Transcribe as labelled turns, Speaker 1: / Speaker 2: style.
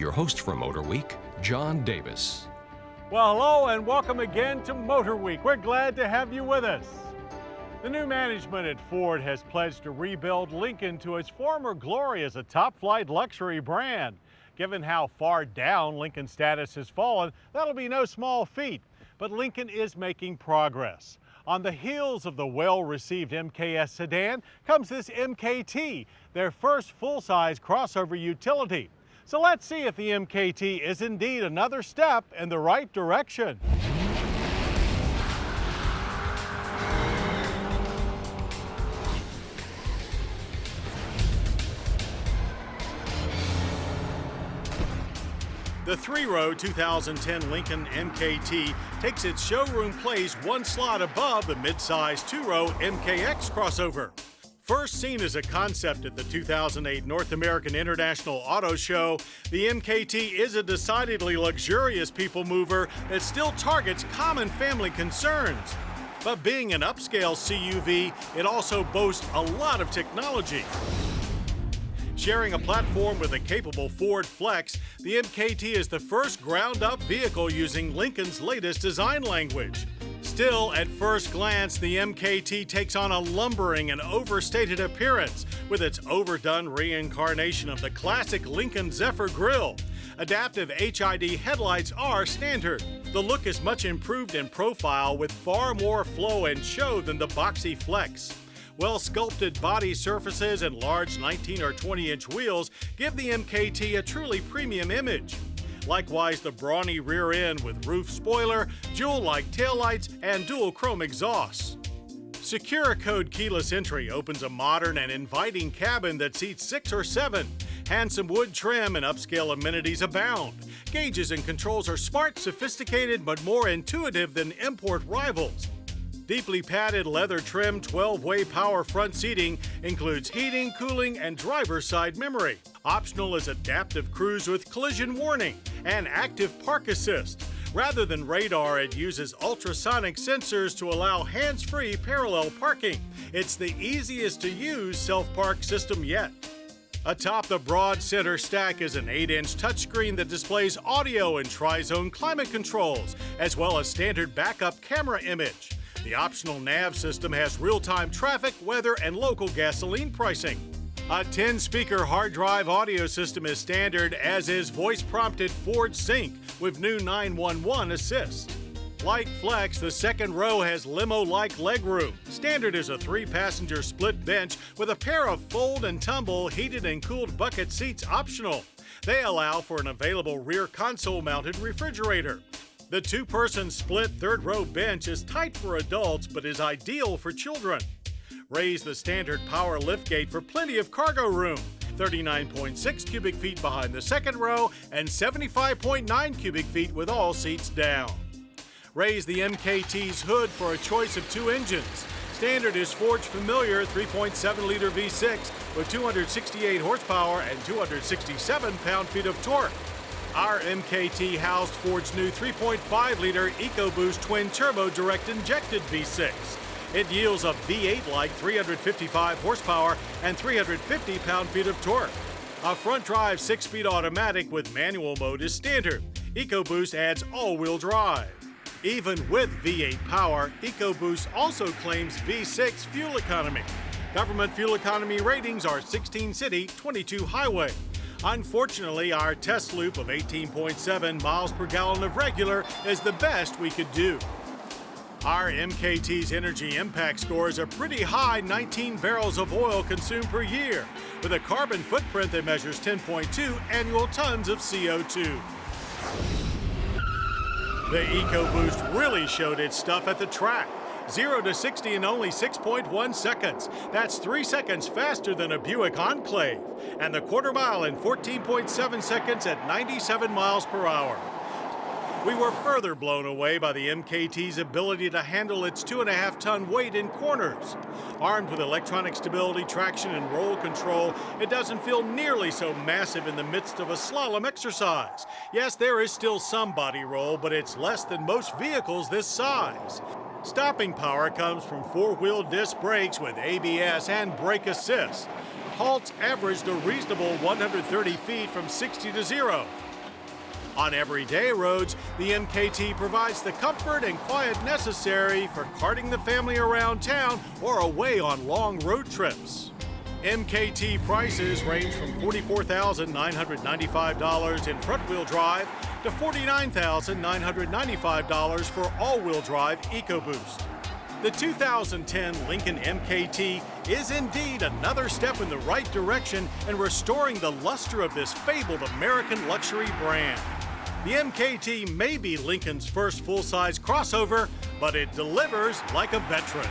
Speaker 1: Your host for MotorWeek, John Davis.
Speaker 2: Well, hello and welcome again to MotorWeek. We're glad to have you with us. The new management at Ford has pledged to rebuild Lincoln to its former glory as a top-flight luxury brand. Given how far down Lincoln's status has fallen, that'll be no small feat. But Lincoln is making progress. On the heels of the well-received MKS sedan comes this MKT, their first full-size crossover utility. So let's see if the MKT is indeed another step in the right direction. The three-row 2010 Lincoln MKT takes its showroom place one slot above the mid-size two-row MKX crossover. First seen as a concept at the 2008 North American International Auto Show, the MKT is a decidedly luxurious people mover that still targets common family concerns. But being an upscale CUV, it also boasts a lot of technology. Sharing a platform with a capable Ford Flex, the MKT is the first ground-up vehicle using Lincoln's latest design language. Still, at first glance, the MKT takes on a lumbering and overstated appearance with its overdone reincarnation of the classic Lincoln Zephyr grille. Adaptive HID headlights are standard. The look is much improved in profile with far more flow and show than the boxy Flex. Well-sculpted body surfaces and large 19 or 20-inch wheels give the MKT a truly premium image. Likewise, the brawny rear end with roof spoiler, jewel-like taillights, and dual chrome exhausts. Secure Code keyless entry opens a modern and inviting cabin that seats 6 or 7. Handsome wood trim and upscale amenities abound. Gauges and controls are smart, sophisticated, but more intuitive than import rivals. Deeply padded leather-trimmed 12-way power front seating includes heating, cooling, and driver's side memory. Optional is adaptive cruise with collision warning and active park assist. Rather than radar, it uses ultrasonic sensors to allow hands-free parallel parking. It's the easiest to use self-park system yet. Atop the broad center stack is an 8-inch touchscreen that displays audio and tri-zone climate controls, as well as standard backup camera image. The optional nav system has real-time traffic, weather, and local gasoline pricing. A 10-speaker hard drive audio system is standard, as is voice-prompted Ford Sync with new 911 assist. Like Flex, the second row has limo-like legroom. Standard is a 3-passenger split bench with a pair of fold and tumble heated and cooled bucket seats optional. They allow for an available rear console-mounted refrigerator. The 2-person split third-row bench is tight for adults but is ideal for children. Raise the standard power liftgate for plenty of cargo room. 39.6 cubic feet behind the second row and 75.9 cubic feet with all seats down. Raise the MKT's hood for a choice of 2 engines. Standard is Ford's familiar 3.7-liter V6 with 268 horsepower and 267 pound-feet of torque. Our MKT housed Ford's new 3.5-liter EcoBoost twin-turbo direct-injected V6. It yields a V8-like 355 horsepower and 350 pound-feet of torque. A front-drive 6-speed automatic with manual mode is standard. EcoBoost adds all-wheel drive. Even with V8 power, EcoBoost also claims V6 fuel economy. Government fuel economy ratings are 16 city, 22 highway. Unfortunately, our test loop of 18.7 miles per gallon of regular is the best we could do. Our MKT's energy impact score is a pretty high 19 barrels of oil consumed per year, with a carbon footprint that measures 10.2 annual tons of CO2. The EcoBoost really showed its stuff at the track. 0 to 60 in only 6.1 seconds. That's 3 seconds faster than a Buick Enclave. And the quarter mile in 14.7 seconds at 97 miles per hour. We were further blown away by the MKT's ability to handle its 2.5-ton weight in corners. Armed with electronic stability, traction, and roll control, it doesn't feel nearly so massive in the midst of a slalom exercise. Yes, there is still some body roll, but it's less than most vehicles this size. Stopping power comes from 4-wheel disc brakes with ABS and brake assist. Halts averaged a reasonable 130 feet from 60 to 0. On everyday roads, the MKT provides the comfort and quiet necessary for carting the family around town or away on long road trips. MKT prices range from $44,995 in front-wheel drive to $49,995 for all-wheel drive EcoBoost. The 2010 Lincoln MKT is indeed another step in the right direction in restoring the luster of this fabled American luxury brand. The MKT may be Lincoln's first full-size crossover, but it delivers like a veteran.